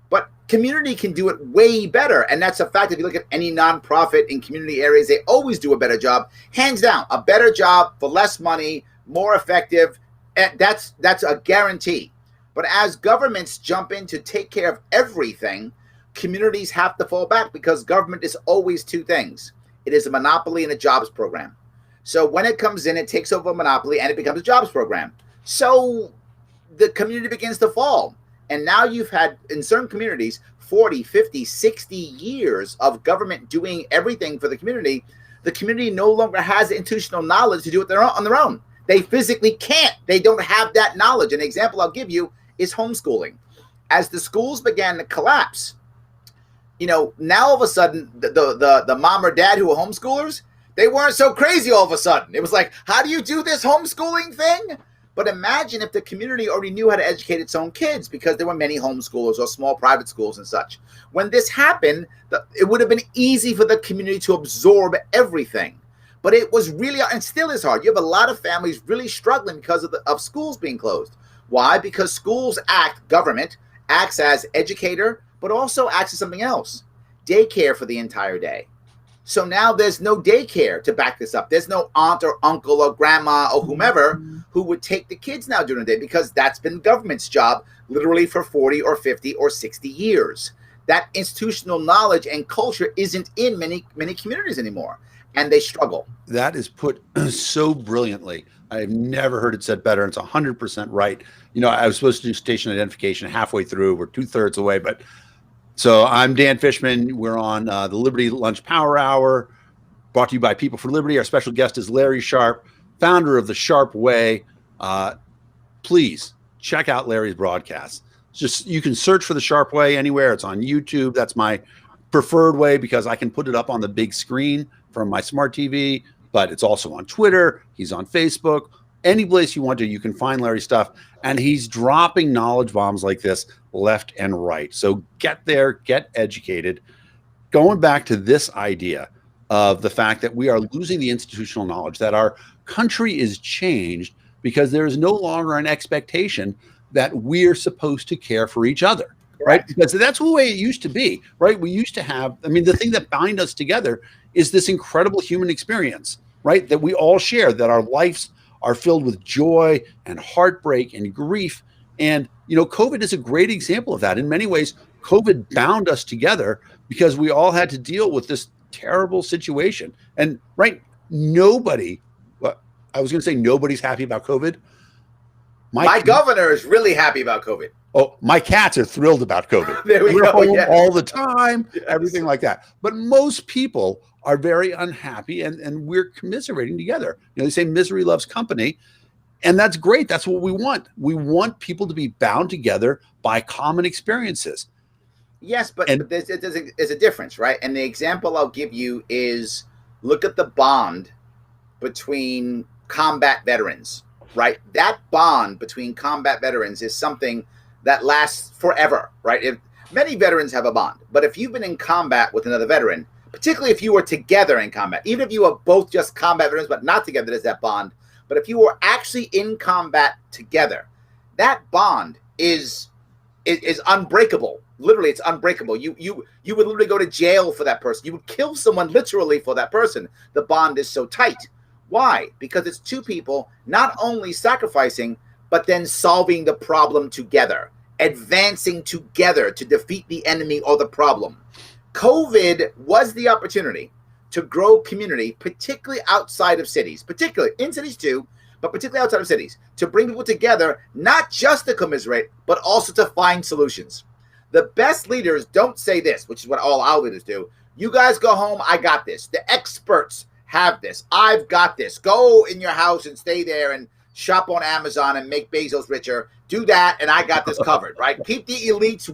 But community can do it way better. And that's a fact. If you look at any nonprofit in community areas, they always do a better job. Hands down, a better job for less money, more effective. And that's a guarantee. But as governments jump in to take care of everything, communities have to fall back, because government is always two things. It is a monopoly and a jobs program. So when it comes in, it takes over a monopoly and it becomes a jobs program. So the community begins to fall. And now you've had, in certain communities, 40, 50, 60 years of government doing everything for the community. The community no longer has the institutional knowledge to do it on their own. They physically can't. They don't have that knowledge. An example I'll give you is homeschooling. As the schools began to collapse, now all of a sudden, the mom or dad who were homeschoolers, they weren't so crazy all of a sudden. It was like, how do you do this homeschooling thing? But imagine if the community already knew how to educate its own kids, because there were many homeschoolers or small private schools and such. When this happened, it would have been easy for the community to absorb everything. But it was really, and still is hard. You have a lot of families really struggling because of schools being closed. Why? Because government acts as educator, but also acts as something else. Daycare for the entire day. So now there's no daycare to back this up. There's no aunt or uncle or grandma or whomever who would take the kids now during the day, because that's been government's job literally for 40 or 50 or 60 years. That institutional knowledge and culture isn't in many communities anymore, and they struggle. That is put so brilliantly. I've never heard it said better. It's 100% right. I was supposed to do station identification halfway through. We're 2/3 away, but so I'm Dan Fishman. We're on the Liberty Lunch Power Hour, brought to you by People for Liberty. Our special guest is Larry Sharpe, founder of the Sharpe Way. Please check out Larry's broadcasts. You can search for the Sharpe Way anywhere. It's on YouTube. That's my preferred way, because I can put it up on the big screen from my smart TV, but it's also on Twitter. He's on Facebook. Any place you want to, you can find Larry's stuff. And he's dropping knowledge bombs like this left and right. So get there, get educated. Going back to this idea of the fact that we are losing the institutional knowledge, that our country is changed because there is no longer an expectation that we're supposed to care for each other, right? Because that's the way it used to be, right? We used to have, the thing that binds us together is this incredible human experience, right? That we all share, that our lives are filled with joy and heartbreak and grief. And, COVID is a great example of that. In many ways, COVID bound us together because we all had to deal with this terrible situation. And nobody's happy about COVID. My governor is really happy about COVID. Oh, my cats are thrilled about COVID. We're home all the time, everything like that. But most people are very unhappy, and we're commiserating together. They say misery loves company, and that's great. That's what we want. We want people to be bound together by common experiences. Yes, but there's a difference, right? And the example I'll give you is, look at the bond between combat veterans, right? That bond between combat veterans is something that lasts forever, right? Many veterans have a bond, but if you've been in combat with another veteran, particularly if you were together in combat, even if you were both just combat veterans but not together, there's that bond. But if you were actually in combat together, that bond is unbreakable. Literally, it's unbreakable. You would literally go to jail for that person. You would kill someone literally for that person. The bond is so tight. Why? Because it's two people not only sacrificing, but then solving the problem together, advancing together to defeat the enemy or the problem. COVID was the opportunity to grow community, particularly outside of cities, particularly in cities too, but particularly outside of cities, to bring people together, not just to commiserate, but also to find solutions. The best leaders don't say this, which is what all our leaders do. You guys go home, I got this. The experts have this. I've got this. Go in your house and stay there and shop on Amazon and make Bezos richer. Do that, and I got this covered, right? Keep the elites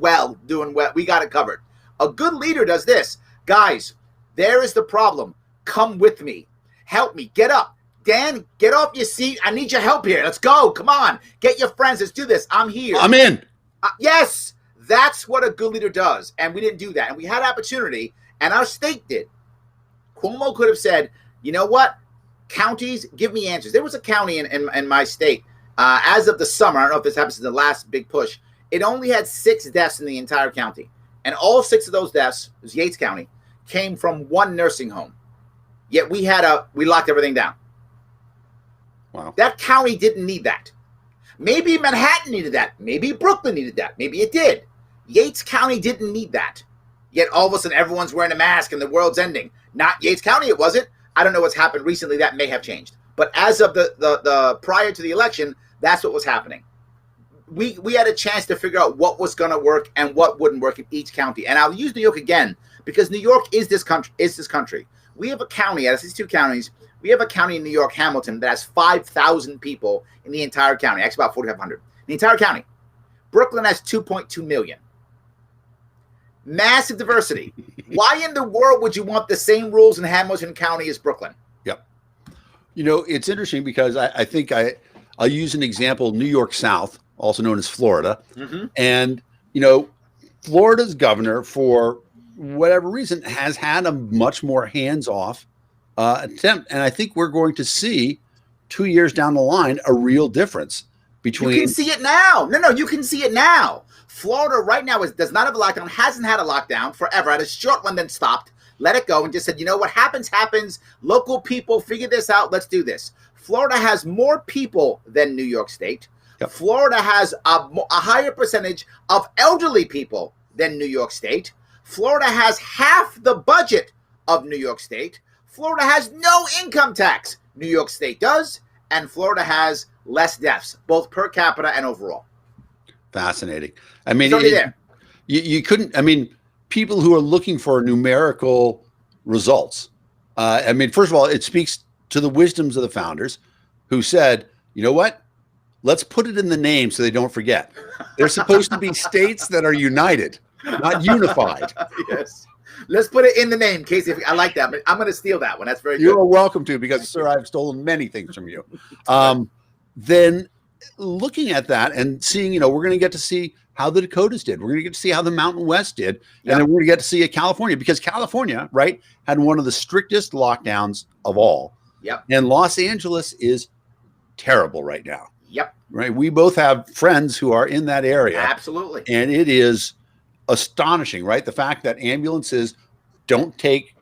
doing well. We got it covered. A good leader does this. Guys, there is the problem. Come with me. Help me. Get up. Dan, get off your seat. I need your help here. Let's go. Come on. Get your friends. Let's do this. I'm here. I'm in. Yes. That's what a good leader does. And we didn't do that. And we had opportunity, and our state did. Cuomo could have said, you know what? Counties, give me answers. There was a county in my state, as of the summer, I don't know if this happens in the last big push, it only had 6 deaths in the entire county. And all 6 of those deaths, it was Yates County, came from one nursing home. Yet we locked everything down. Wow. That county didn't need that. Maybe Manhattan needed that. Maybe Brooklyn needed that. Maybe it did. Yates County didn't need that. Yet all of a sudden everyone's wearing a mask and the world's ending. Not Yates County, it wasn't. I don't know what's happened recently. That may have changed. But as of the prior to the election, that's what was happening. We had a chance to figure out what was going to work and what wouldn't work in each county. And I'll use New York again because New York is this country. We have a county, out of these two counties, we have a county in New York, Hamilton, that has 5,000 people in the entire county. Actually, about 4,500. The entire county. Brooklyn has 2.2 million. Massive diversity. Why in the world would you want the same rules in Hamilton County as Brooklyn? Yep. You know, it's interesting because I think I'll use an example, New York South, also known as Florida. Mm-hmm. And, you know, Florida's governor, for whatever reason, has had a much more hands-off attempt. And I think we're going to see 2 years down the line a real difference between. You can see it now. No, you can see it now. Florida right now does not have a lockdown, hasn't had a lockdown forever, had a short one, then stopped, let it go, and just said, you know what happens. Local people figure this out. Let's do this. Florida has more people than New York State. Yep. Florida has a higher percentage of elderly people than New York State. Florida has half the budget of New York State. Florida has no income tax. New York State does. And Florida has less deaths, both per capita and overall. Fascinating. I mean, you couldn't, I mean, people who are looking for numerical results. I mean, first of all, it speaks to the wisdoms of the founders who said, you know what? Let's put it in the name so they don't forget. They're supposed to be states that are united, not unified. Yes. Let's put it in the name, Casey. I like that. But I'm going to steal that one. That's very good. You're welcome to, because, sir, I've stolen many things from you. Then looking at that and seeing, you know, we're going to get to see how the Dakotas did. We're going to get to see how the Mountain West did. And then we're going to get to see California, because California, right, had one of the strictest lockdowns of all. Yep. And Los Angeles is terrible right now. Yep. Right. We both have friends who are in that area. Absolutely. And it is astonishing, right? The fact that ambulances don't take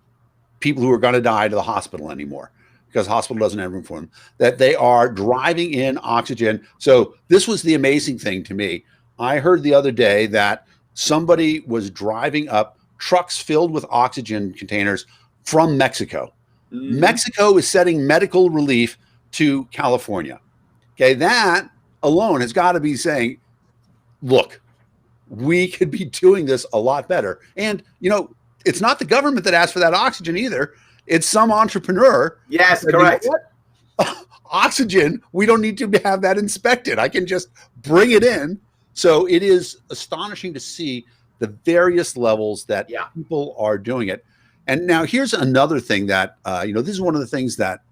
people who are going to die to the hospital anymore because the hospital doesn't have room for them, that they are driving in oxygen. So this was the amazing thing to me. I heard the other day that somebody was driving up trucks filled with oxygen containers from Mexico. Mm-hmm. Mexico is sending medical relief to California. Okay, that alone has got to be saying, look, we could be doing this a lot better. And, you know, it's not the government that asked for that oxygen either. It's some entrepreneur. Yes, correct. You know what? Oxygen, we don't need to have that inspected. I can just bring it in. So it is astonishing to see the various levels that people are doing it. And now here's another thing that, you know, this is one of the things that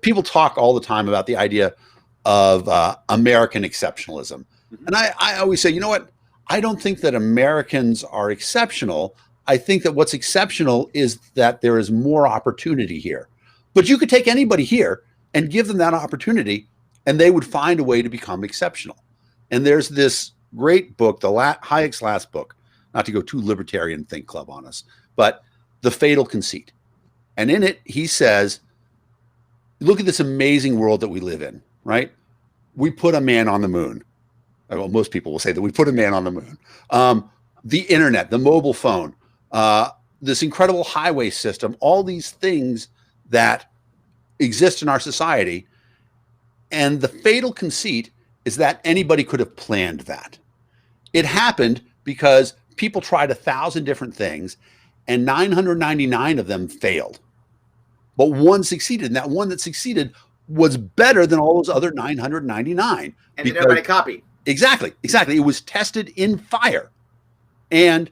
people talk all the time about, the idea of American exceptionalism. Mm-hmm. And I always say, you know what? I don't think that Americans are exceptional. I think that what's exceptional is that there is more opportunity here. But you could take anybody here and give them that opportunity, and they would find a way to become exceptional. And there's this great book, Hayek's last book, not to go too libertarian think club on us, but The Fatal Conceit. And in it, he says, look at this amazing world that we live in, right? We put a man on the moon. Well, most people will say that we put a man on the moon. The internet, the mobile phone, this incredible highway system, all these things that exist in our society. And the fatal conceit is that anybody could have planned that. It happened because people tried 1,000 different things and 999 of them failed. But one succeeded, and that one that succeeded was better than all those other 999. And then everybody copied. Exactly. It was tested in fire. And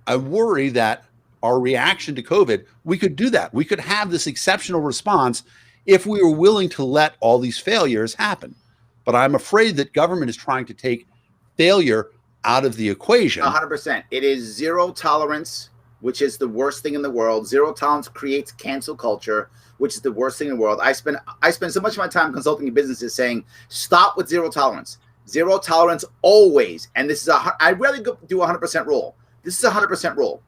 I worry that our reaction to COVID, we could do that. We could have this exceptional response if we were willing to let all these failures happen. But I'm afraid that government is trying to take failure out of the equation. 100%. It is zero tolerance, which is the worst thing in the world. Zero tolerance creates cancel culture, which is the worst thing in the world. I spend so much of my time consulting businesses saying, stop with zero tolerance. Zero tolerance always. And this is I rarely do 100% rule. This is a 100% rule.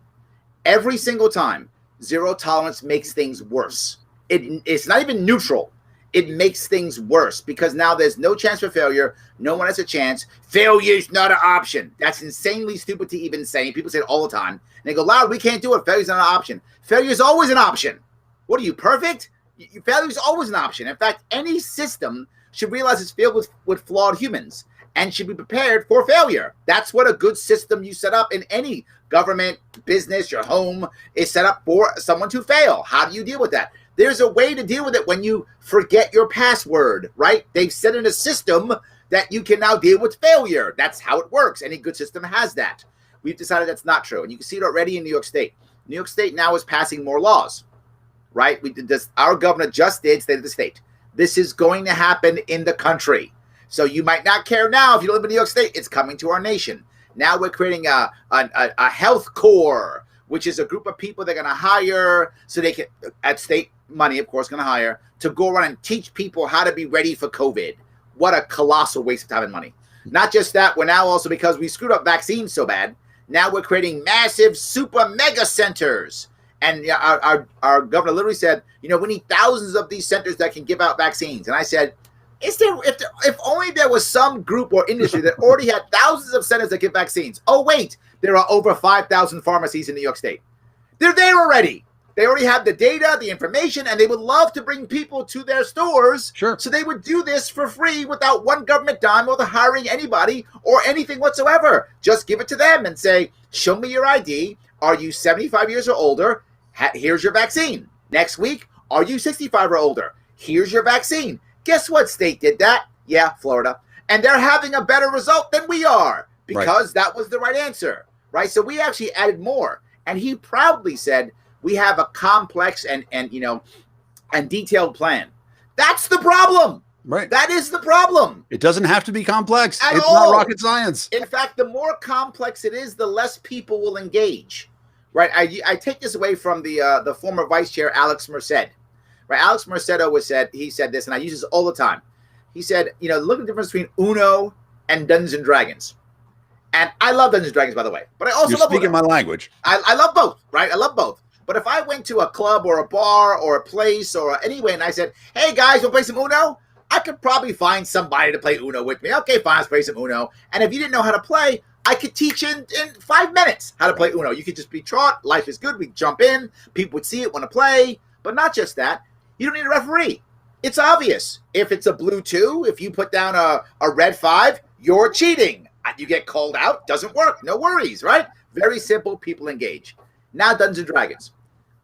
Every single time, zero tolerance makes things worse. It's not even neutral. it makes things worse because now there's no chance for failure. No one has a chance. Failure's not an option. That's insanely stupid to even say. People say it all the time. And they go, Larry, we can't do it. Failure's not an option. Failure's always an option. What are you, perfect? Failure's always an option. In fact, any system should realize it's filled with flawed humans and should be prepared for failure. That's what a good system you set up in any government, business, your home is set up for someone to fail. How do you deal with that? There's a way to deal with it when you forget your password, right? They've set in a system that you can now deal with failure. That's how it works. Any good system has that. We've decided that's not true. And you can see it already in New York State. New York State now is passing more laws, right? We did this. Our governor just did State of the State. This is going to happen in the country. So you might not care now if you live in New York State. It's coming to our nation. Now we're creating a health corps, which is a group of people they're going to hire so they can, at state money, of course, going to hire to go around and teach people how to be ready for COVID. What a colossal waste of time and money. Not just that, we're now also, because we screwed up vaccines so bad, now we're creating massive super mega centers. And our governor literally said, we need thousands of these centers that can give out vaccines. And I said, if only there was some group or industry that already had thousands of centers that give vaccines. Oh, wait, there are over 5,000 pharmacies in New York State. They're there already. They already have the data, the information, and they would love to bring people to their stores. Sure. So they would do this for free without one government dime or the hiring anybody or anything whatsoever. Just give it to them and say, show me your ID. Are you 75 years or older? Here's your vaccine. Next week, are you 65 or older? Here's your vaccine. Guess what state did that? Yeah, Florida. And they're having a better result than we are because that was the right answer, right? So we actually added more. And he proudly said, we have a complex and detailed plan. That's the problem. Right. That is the problem. It doesn't have to be complex. At it's all. not rocket science. In fact, the more complex it is, the less people will engage. Right. I take this away from the former vice chair, Alex Merced. Right. Alex Merced always said, he said this, and I use this all the time. He said, look at the difference between Uno and Dungeons and Dragons. And I love Dungeons and Dragons, by the way. But I also love speaking my language. I love both, right? I love both. But if I went to a club or a bar or a place or anywhere and I said, hey, guys, we'll play some Uno, I could probably find somebody to play Uno with me. Okay, fine, let's play some Uno. And if you didn't know how to play, I could teach in 5 minutes how to play Uno. You could just be taught. Life is good. We jump in. People would see it, want to play. But not just that. You don't need a referee. It's obvious. If it's a blue 2, if you put down a red 5, you're cheating. You get called out. Doesn't work. No worries, right? Very simple. People engage. Now Dungeons & Dragons.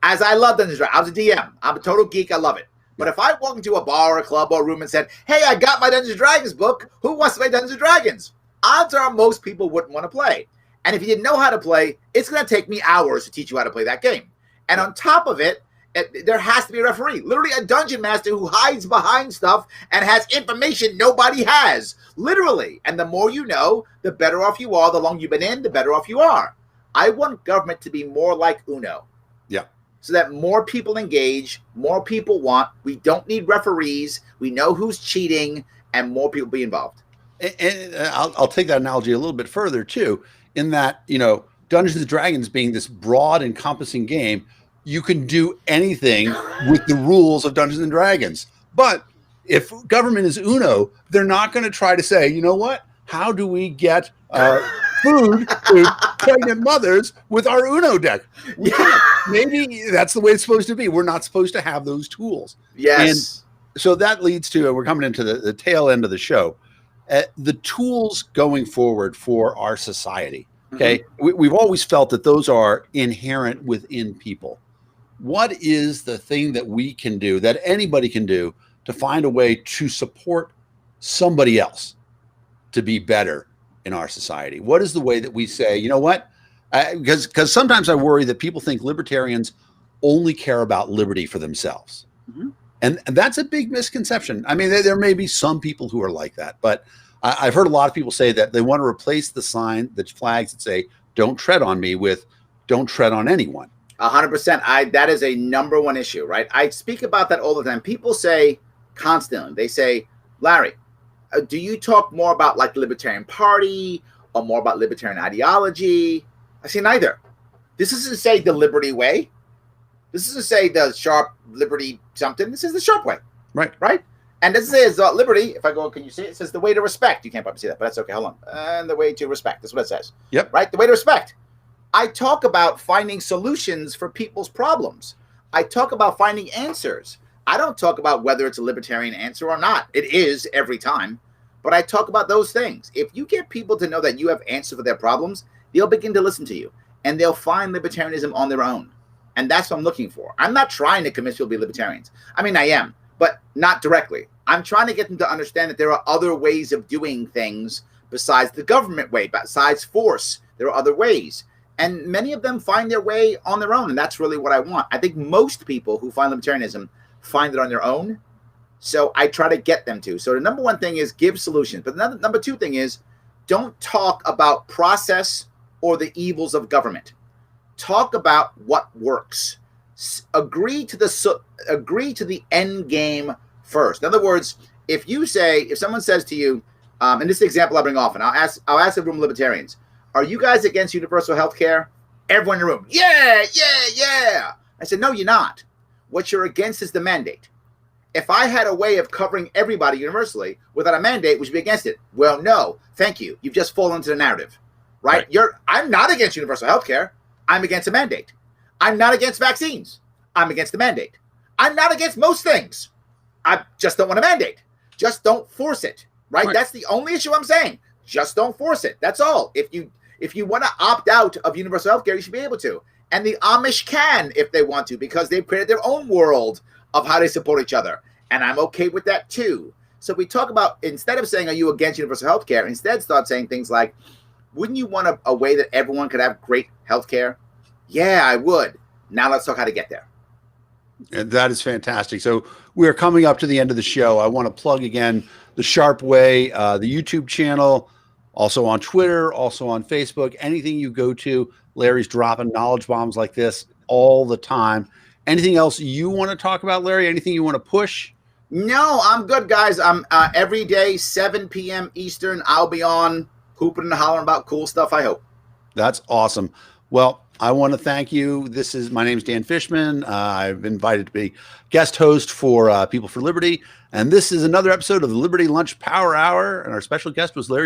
As I love Dungeons & Dragons. I was a DM. I'm a total geek. I love it. But if I walked into a bar or a club or a room and said, hey, I got my Dungeons & Dragons book. Who wants to play Dungeons & Dragons? Odds are most people wouldn't want to play. And if you didn't know how to play, it's going to take me hours to teach you how to play that game. And on top of it, there has to be a referee, literally a dungeon master who hides behind stuff and has information nobody has, literally. And the more you know, the better off you are. The longer you've been in, the better off you are. I want government to be more like Uno. Yeah. So that more people engage, more people want. We don't need referees. We know who's cheating, and more people be involved. And I'll take that analogy a little bit further too, in that, Dungeons and Dragons being this broad, encompassing game, you can do anything with the rules of Dungeons and Dragons. But if government is Uno, they're not going to try to say, you know what? How do we get food to pregnant mothers with our Uno deck? Maybe that's the way it's supposed to be. We're not supposed to have those tools. Yes. And so that leads to, we're coming into the tail end of the show, the tools going forward for our society. Okay. Mm-hmm. We've always felt that those are inherent within people. What is the thing that we can do, that anybody can do, to find a way to support somebody else to be better in our society? What is the way that we say, you know what? Because sometimes I worry that people think libertarians only care about liberty for themselves. Mm-hmm. And that's a big misconception. I mean, there may be some people who are like that, but I've heard a lot of people say that they want to replace the sign, the flags that say, don't tread on me, with don't tread on anyone. 100%. That is a number one issue, right? I speak about that all the time. People say constantly, they say, Larry, do you talk more about like the Libertarian Party or more about libertarian ideology? I say neither. This doesn't say the Liberty way. This doesn't say the Sharpe Liberty something. This is the Sharpe way. Right. Right? And this is liberty. If I go, can you see it? It says the way to respect. You can't probably see that, but that's okay. Hold on. And the way to respect. That's what it says. Yep. Right? The way to respect. I talk about finding solutions for people's problems. I talk about finding answers. I don't talk about whether it's a libertarian answer or not. It is every time. But I talk about those things. If you get people to know that you have answers for their problems, they'll begin to listen to you. And they'll find libertarianism on their own. And that's what I'm looking for. I'm not trying to convince people to be libertarians. I mean, I am, but not directly. I'm trying to get them to understand that there are other ways of doing things besides the government way, besides force. There are other ways. And many of them find their way on their own. And that's really what I want. I think most people who find libertarianism find it on their own. So I try to get them to. So the number one thing is give solutions. But the number two thing is don't talk about process or the evils of government. Talk about what works. Agree to the end game first. In other words, if someone says to you, and this is the example I bring often, I'll ask the room of libertarians, are you guys against universal health care? Everyone in the room, yeah. I said, no, you're not. What you're against is the mandate. If I had a way of covering everybody universally without a mandate, would you be against it? Well, no, thank you. You've just fallen into the narrative, right? I'm not against universal health care. I'm against a mandate. I'm not against vaccines. I'm against the mandate. I'm not against most things. I just don't want a mandate. Just don't force it, right? That's the only issue I'm saying. Just don't force it. That's all. If you want to opt out of universal health care, you should be able to. And the Amish can if they want to, because they've created their own world of how they support each other. And I'm okay with that too. So we talk about, instead of saying, are you against universal health care? Instead start saying things like, wouldn't you want a way that everyone could have great health care? Yeah, I would. Now let's talk how to get there. And that is fantastic. So we're coming up to the end of the show. I want to plug again the Sharpe Way, the YouTube channel, also on Twitter, also on Facebook. Anything you go to, Larry's dropping knowledge bombs like this all the time. Anything else you want to talk about, Larry? Anything you want to push? No, I'm good, guys. I'm every day, 7 p.m. Eastern. I'll be on hooping and hollering about cool stuff, I hope. That's awesome. Well, I want to thank you. My name's Dan Fishman. I've been invited to be guest host for People for Liberty. And this is another episode of the Liberty Lunch Power Hour. And our special guest was Larry